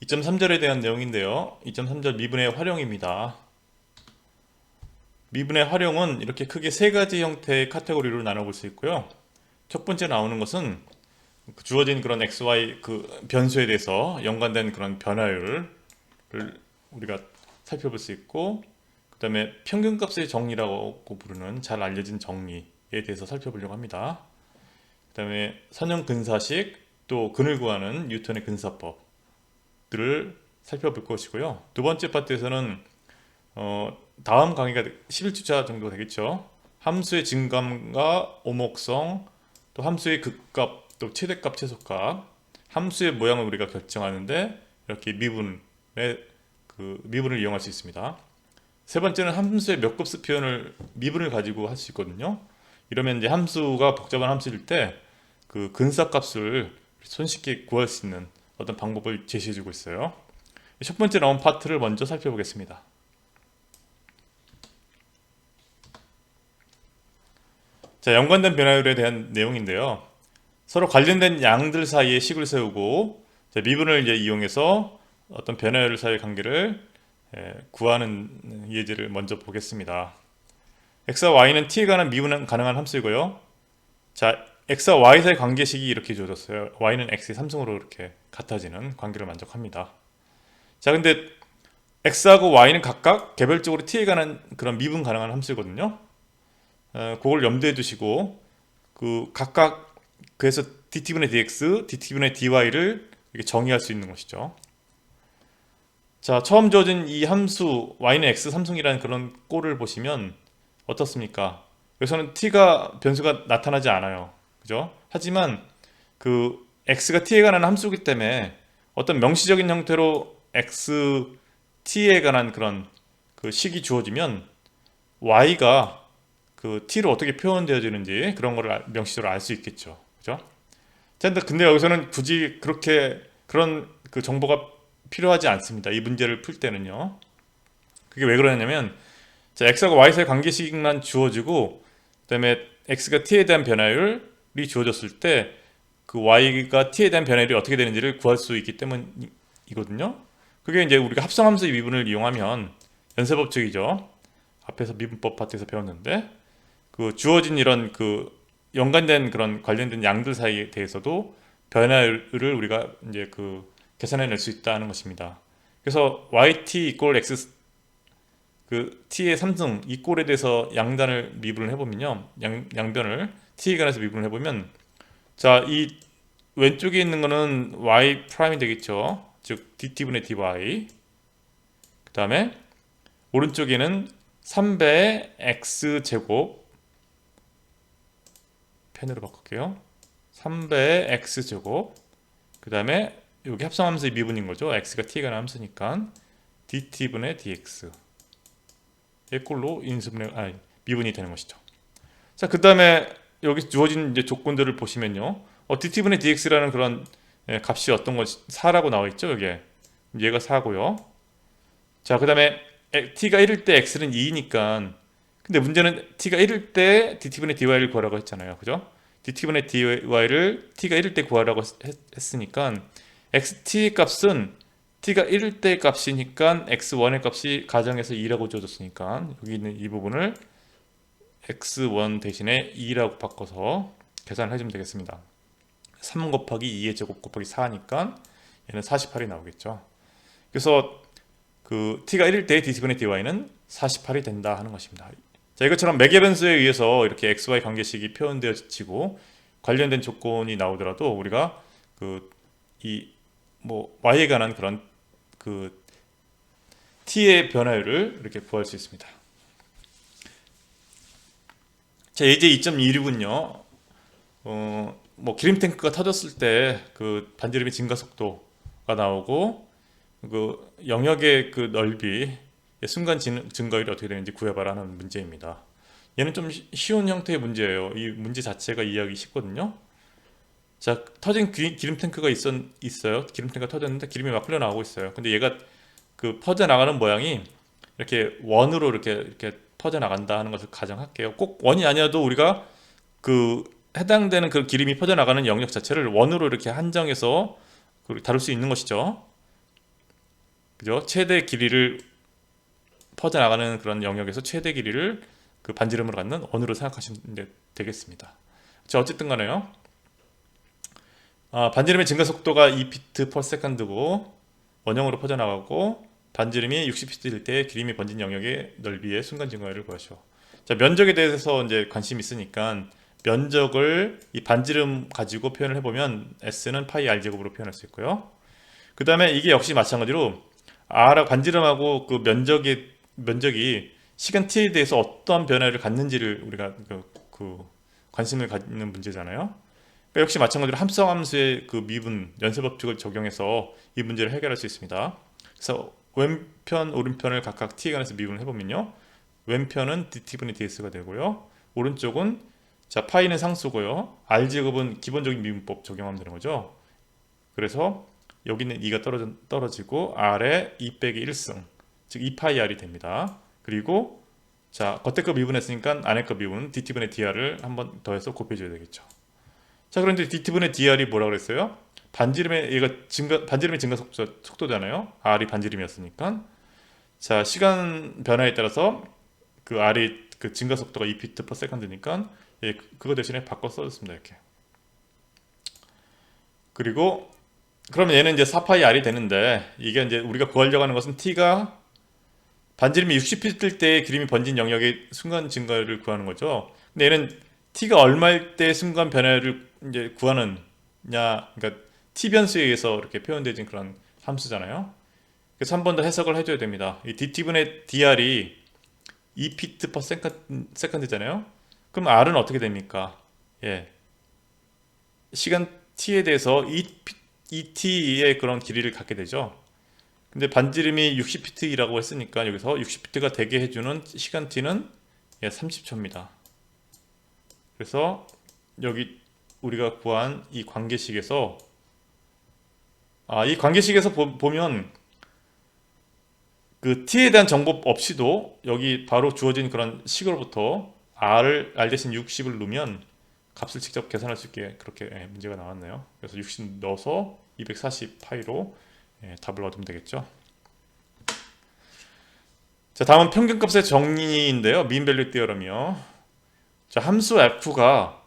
2.3절에 대한 내용인데요. 2.3절 미분의 활용입니다. 미분의 활용은 이렇게 크게 세 가지 형태의 카테고리로 나눠볼 수 있고요. 첫 번째 나오는 것은 주어진 그런 XY 변수에 대해서 연관된 그런 변화율을 우리가 살펴볼 수 있고, 그 다음에 평균값의 정리라고 부르는 잘 알려진 정리에 대해서 살펴보려고 합니다. 그 다음에 선형 근사식, 또 근을 구하는 뉴턴의 근사법들을 살펴볼 것이고요. 두 번째 파트에서는 다음 강의가 11주차 정도 되겠죠. 함수의 증감과 오목성, 또 함수의 극값, 또 최대값, 최소값, 함수의 모양을 우리가 결정하는데 이렇게 미분을 이용할 수 있습니다. 세 번째는 함수의 몇 급수 표현을 미분을 가지고 할 수 있거든요. 이러면 이제 함수가 복잡한 함수일 때 그 근사값을 손쉽게 구할 수 있는 어떤 방법을 제시해주고 있어요. 첫 번째 나온 파트를 먼저 살펴보겠습니다. 자, 연관된 변화율에 대한 내용인데요. 서로 관련된 양들 사이에 식을 세우고 미분을 이제 이용해서 어떤 변화율 사이의 관계를 구하는 예제를 먼저 보겠습니다. x와 y는 t에 관한 미분 가능한 함수이고요. 자, x와 y 사이 관계식이 이렇게 주어졌어요. y는 x의 3승으로 이렇게 같아지는 관계를 만족합니다. 자, 근데 x하고 y는 각각 개별적으로 t에 관한 그런 미분 가능한 함수거든요. 그걸 염두에 두시고 각각 그래서 dt분의 dx, dt분의 dy를 이렇게 정의할 수 있는 것이죠. 자, 처음 주어진 이 함수 y는 x 3승이라는 그런 꼴을 보시면 어떻습니까? 여기서는 t가 변수가 나타나지 않아요. 그죠? 하지만 x가 t에 관한 함수이기 때문에 어떤 명시적인 형태로 x t에 관한 그런 식이 주어지면 y가 t로 어떻게 표현되어지는지 그런 거를 명시적으로 알 수 있겠죠. 그죠? 근데 여기서는 굳이 그런 정보가 필요하지 않습니다. 이 문제를 풀 때는요. 그게 왜 그러냐면, 자, x하고 y 사이 관계식만 주어지고, 그다음에 x가 t에 대한 변화율이 주어졌을 때 y가 t에 대한 변화율이 어떻게 되는지를 구할 수 있기 때문이거든요. 그게 이제 우리가 합성함수의 미분을 이용하면 연쇄법칙이죠. 앞에서 미분법 파트에서 배웠는데 주어진 이런 연관된 그런 관련된 양들 사이에 대해서도 변화율을 우리가 이제 계산해낼 수 있다는 것입니다. 그래서 yt equal x t의 3승 이 꼴에 대해서 양단을 미분을 해보면요, 양변을 t에 관해서 미분을 해보면, 자, 이 왼쪽에 있는 거는 y 프라임이 되겠죠. 즉 dt분의 dy. 그 다음에 오른쪽에는 3배의 x 제곱, 펜으로 바꿀게요. 3배의 x 제곱. 그 다음에 여기 합성함수의 미분인 거죠. x가 t에 관한 함수니까 dt분의 dx 의 꼴로 미분이 되는 것이죠. 자, 그 다음에 여기 주어진 이제 조건들을 보시면요, dt분의 dx라는 그런 값이 어떤 것이 4라고 나와 있죠. 여기에 얘가 4고요. 자, 그 다음에 t가 1일 때 x는 2니까, 근데 문제는 t가 1일 때 dt분의 dy를 구하라고 했잖아요. 그죠? dt분의 dy를 t가 1일 때 구하라고 했으니까 xt 값은 t가 1일 때 값이니까 x1의 값이 가정에서 2라고 주어졌으니까 여기 있는 이 부분을 x1 대신에 2라고 바꿔서 계산을 해주면 되겠습니다. 3 곱하기 2의 제곱 곱하기 4니까 얘는 48이 나오겠죠. 그래서 t가 1일 때 dt분의 dy는 48이 된다 하는 것입니다. 자, 이것처럼 매개 변수에 의해서 이렇게 xy 관계식이 표현되어지고 관련된 조건이 나오더라도 우리가 y에 관한 그런 t의 변화율을 이렇게 구할 수 있습니다. 자, 이제 2.26은요, 기름 탱크가 터졌을 때 반지름의 증가 속도가 나오고 영역의 넓이, 순간 증가율이 어떻게 되는지 구해봐라 하는 문제입니다. 얘는 좀 쉬운 형태의 문제예요. 이 문제 자체가 이해하기 쉽거든요. 자, 터진 기름 탱크가 있어요. 기름 탱크가 터졌는데 기름이 막 흘러나오고 있어요. 근데 얘가 퍼져나가는 모양이 이렇게 원으로 이렇게 퍼져나간다 하는 것을 가정할게요. 꼭 원이 아니어도 우리가 해당되는 기름이 퍼져나가는 영역 자체를 원으로 이렇게 한정해서 다룰 수 있는 것이죠. 그죠? 최대 길이를 퍼져나가는 그런 영역에서 최대 길이를 그 반지름으로 갖는 언으로 생각하시면 되겠습니다. 자, 어쨌든 간에요. 반지름의 증가 속도가 2피트 per second고 원형으로 퍼져나가고 반지름이 60피트일 때 기름이 번진 영역의 넓이의 순간 증가율을 구하시오. 자, 면적에 대해서 이제 관심이 있으니까 면적을 이 반지름 가지고 표현을 해보면 S는 파이 R 제곱으로 표현할 수 있고요. 그 다음에 이게 역시 마찬가지로 R 반지름하고 그 면적이 시간 t에 대해서 어떤 변화를 갖는지를 우리가 관심을 갖는 문제잖아요. 그러니까 역시 마찬가지로 합성 함수의 그 미분 연쇄 법칙을 적용해서 이 문제를 해결할 수 있습니다. 그래서 왼편 오른편을 각각 t에 관해서 미분을 해보면요, 왼편은 dt분의 ds가 되고요, 오른쪽은 자 파이는 상수고요, r 제곱은 기본적인 미분법 적용하면 되는 거죠. 그래서 여기는 2가 떨어지고 r에 2 빼기 1승, 즉 2파이 r이 됩니다. 그리고 자 겉에 거 미분했으니까 안에 거 미분 dt분의 dr을 한번 더해서 곱해줘야 되겠죠. 자, 그런데 dt분의 dr이 뭐라고 그랬어요? 반지름의 증가 속도잖아요. r이 반지름이었으니까. 자, 시간 변화에 따라서 그 r이 그 증가 속도가 2피트 per second니까 그거 대신에 바꿔 써줬습니다. 이렇게. 그리고 그러면 얘는 이제 4파이 r이 되는데, 이게 이제 우리가 구하려고 하는 것은 t가 반지름이 60피트일 때 기름이 번진 영역의 순간 증가를 구하는 거죠. 근데 얘는 t가 얼마일 때 순간 변화를 이제 구하느냐, 그러니까 t 변수에 의해서 이렇게 표현되진 그런 함수잖아요. 그래서 한 번 더 해석을 해줘야 됩니다. 이 dt분의 dr이 2피트 per second잖아요. 그럼 r은 어떻게 됩니까? 예, 시간 t에 대해서 2t의 그런 길이를 갖게 되죠. 근데 반지름이 60피트라고 했으니까 여기서 60피트가 되게 해주는 시간 t는 30초입니다. 그래서 여기 우리가 구한 이 관계식에서 보면 그 t에 대한 정보 없이도 여기 바로 주어진 그런 식으로부터 r 대신 60을 넣으면 값을 직접 계산할 수 있게 그렇게 문제가 나왔네요. 그래서 60 넣어서 240파이로 답을 얻으면 되겠죠. 자, 다음은 평균값의 정리인데요. mean value theorem이요. 자, 함수 f가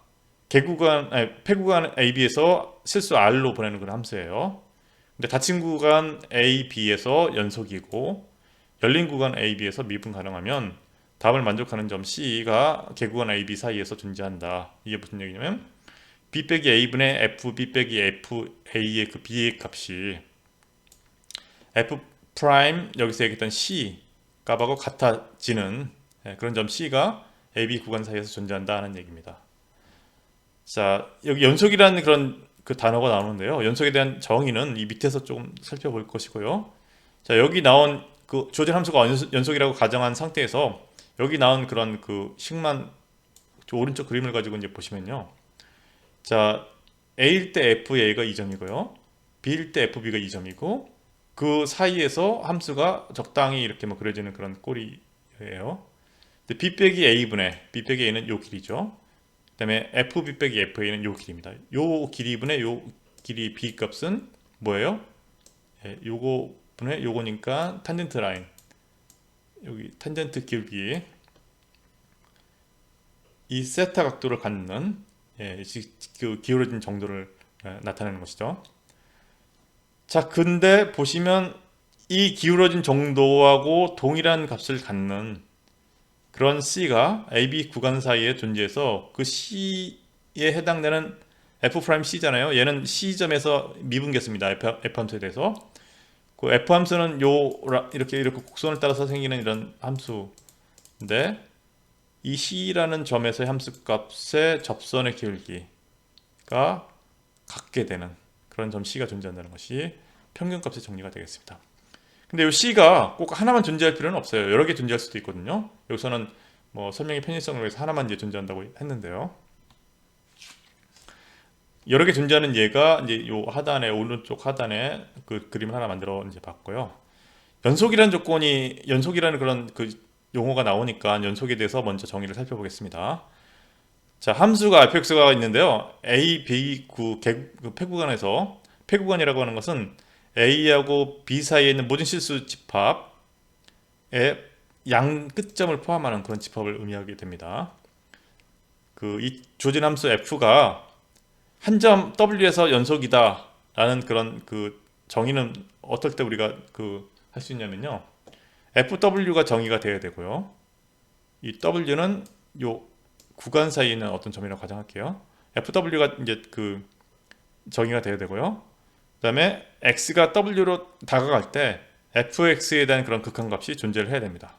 폐구간 AB에서 실수 R로 보내는 그런 함수예요. 근데 닫힌 구간 AB에서 연속이고 열린 구간 AB에서 미분 가능하면 답을 만족하는 점 C가 개구간 AB 사이에서 존재한다. 이게 무슨 얘기냐면 B 빼기 A분의 F, B 빼기 FA의 그 B의 값이 F 프라임 여기서 얘기했던 C 값하고 같아지는 그런 점 C가 AB 구간 사이에서 존재한다 하는 얘기입니다. 자, 여기 연속이라는 그런 그 단어가 나오는데요. 연속에 대한 정의는 이 밑에서 좀 살펴볼 것이고요. 자, 여기 나온 그 주어진 함수가 연속이라고 가정한 상태에서 여기 나온 그런 그 식만 오른쪽 그림을 가지고 이제 보시면요. 자, A일 때 FA가 2점이고요. B일 때 FB가 2점이고 그 사이에서 함수가 적당히 이렇게 뭐 그려지는 그런 꼴이에요. B 빼기 A분의 B 빼기 A는 요 길이죠. 그 다음에 FB 빼기 FA는 요 길이입니다. 요 길이분의 요 길이 B 값은 뭐예요? 요거 분의 요거니까 탄젠트 라인, 여기 탄젠트 길기, 이 세타 각도를 갖는 그 기울어진 정도를 나타내는 것이죠. 자, 근데 보시면 이 기울어진 정도하고 동일한 값을 갖는 그런 C가 AB 구간 사이에 존재해서 그 C에 해당되는 F'C잖아요. 얘는 C점에서 미분계수입니다. F함수에 대해서. 그 F함수는 이렇게 곡선을 따라서 생기는 이런 함수인데 이 C라는 점에서의 함수값의 접선의 기울기가 같게 되는 그런 점 C가 존재한다는 것이 평균값의 정리가 되겠습니다. 근데 이 C가 꼭 하나만 존재할 필요는 없어요. 여러 개 존재할 수도 있거든요. 여기서는 뭐 설명의 편의성을 위해서 하나만 이제 존재한다고 했는데요. 여러 개 존재하는 얘가 이제 요 하단에 오른쪽 하단에 그 그림을 하나 만들어 이제 봤고요. 연속이라는 그런 그 용어가 나오니까 연속에 대해서 먼저 정의를 살펴보겠습니다. 자, 함수가 fx가 있는데요. A, B 그 폐구간에서 폐구간이라고 하는 것은 A하고 B 사이에 있는 모든 실수 집합의 양 끝점을 포함하는 그런 집합을 의미하게 됩니다. 이 주어진 함수 f가 한 점 w에서 연속이다 라는 그런 정의는 어떨 때 우리가 할 수 있냐면요, fw가 정의가 되어야 되고요, 이 w는 요 구간 사이에 있는 어떤 점이라고 가정할게요. fw가 이제 정의가 되어야 되고요, 그 다음에 x가 w로 다가갈 때 fx에 대한 그런 극한값이 존재를 해야 됩니다.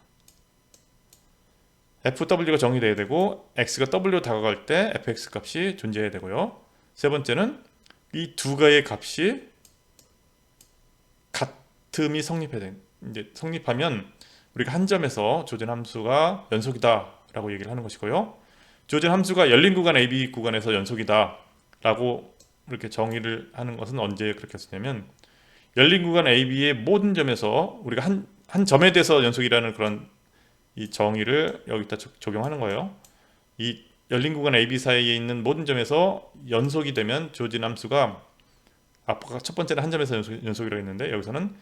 fw가 정의되어야 되고 x가 w로 다가갈 때 fx 값이 존재해야 되고요. 세 번째는 이 두 가의 값이 같음이 성립해야 돼. 이제 성립하면 우리가 한 점에서 주어진 함수가 연속이다 라고 얘기를 하는 것이고요, 주어진 함수가 열린 구간 AB 구간에서 연속이다 라고 이렇게 정의를 하는 것은 언제 그렇게 쓰냐면, 열린 구간 AB의 모든 점에서 우리가 한 점에 대해서 연속이라는 그런 이 정의를 여기다 적용하는 거예요. 이 열린 구간 AB 사이에 있는 모든 점에서 연속이 되면 주어진 함수가, 아까 첫 번째는 한 점에서 연속이라고 했는데 여기서는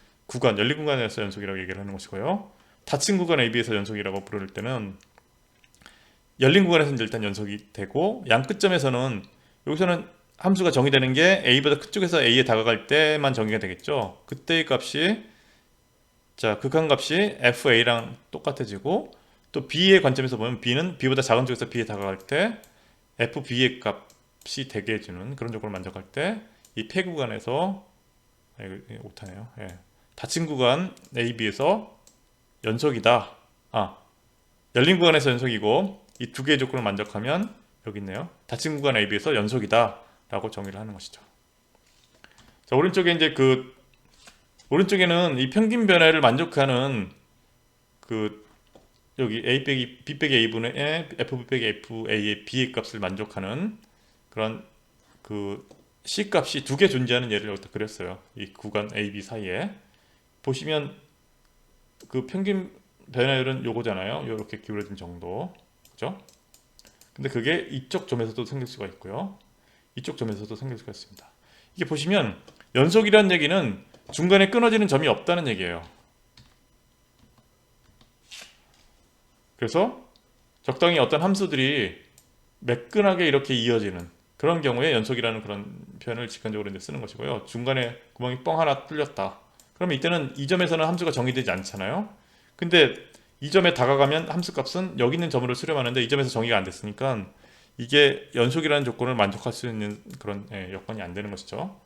열린 구간에서 연속이라고 얘기를 하는 것이고요, 닫힌 구간 AB에서 연속이라고 부를 때는 열린 구간에서는 일단 연속이 되고, 양 끝점에서는 여기서는 함수가 정의되는 게 A보다 큰 쪽에서 A에 다가갈 때만 정의가 되겠죠. 그때의 값이, 극한값이 FA랑 똑같아지고, 또 B의 관점에서 보면 B는 B보다 작은 쪽에서 B에 다가갈 때 FB의 값이 되게 해주는 그런 조건을 만족할 때 이 폐구간에서, 이거 오타네요. 예. 닫힌 구간 AB에서 연속이다. 열린 구간에서 연속이고 이 두 개의 조건을 만족하면 여기 있네요. 닫힌 구간 AB에서 연속이다 라고 정의를 하는 것이죠. 자, 오른쪽에 이제 오른쪽에는 이 평균 변화를 만족하는 여기 A 빼기 B 빼기 A분의 FB 빼기 FA의 B의 값을 만족하는 그런 C 값이 두 개 존재하는 예를 여기다 그렸어요. 이 구간 AB 사이에 보시면 평균 변화율은 요거잖아요. 요렇게 기울어진 정도, 그죠? 근데 그게 이쪽 점에서도 생길 수가 있고요, 이쪽 점에서도 생길 수가 있습니다. 이게 보시면 연속이라는 얘기는 중간에 끊어지는 점이 없다는 얘기예요. 그래서 적당히 어떤 함수들이 매끈하게 이렇게 이어지는 그런 경우에 연속이라는 그런 표현을 직관적으로 이제 쓰는 것이고요. 중간에 구멍이 뻥 하나 뚫렸다, 그러면 이때는 이 점에서는 함수가 정의되지 않잖아요. 근데 이 점에 다가가면 함수 값은 여기 있는 점으로 수렴하는데 이 점에서 정의가 안 됐으니까 이게 연속이라는 조건을 만족할 수 있는 그런 여건이 안 되는 것이죠.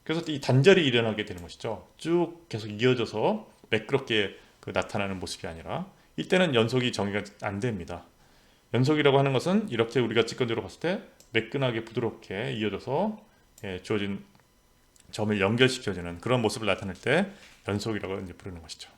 그래서 이 단절이 일어나게 되는 것이죠. 쭉 계속 이어져서 매끄럽게 나타나는 모습이 아니라, 이때는 연속이 정의가 안 됩니다. 연속이라고 하는 것은 이렇게 우리가 직관적으로 봤을 때 매끈하게 부드럽게 이어져서 주어진 점을 연결시켜주는 그런 모습을 나타낼 때 연속이라고 이제 부르는 것이죠.